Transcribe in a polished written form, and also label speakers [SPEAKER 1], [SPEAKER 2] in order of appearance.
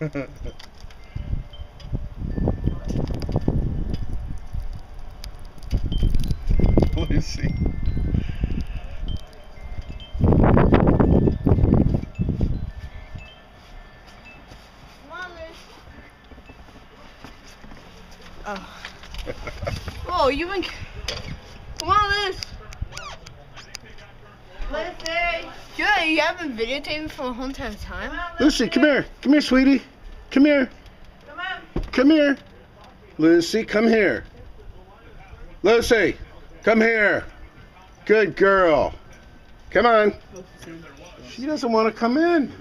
[SPEAKER 1] Lucy.
[SPEAKER 2] Oh. Oh, you been. Come on, Liz. Lucy. Yeah, you haven't videotaped for a whole entire time.
[SPEAKER 1] Lucy, come here. Come here, sweetie. Come here.
[SPEAKER 2] Come on.
[SPEAKER 1] Come here. Lucy, come here. Lucy, come here. Good girl. Come on. She doesn't want to come in.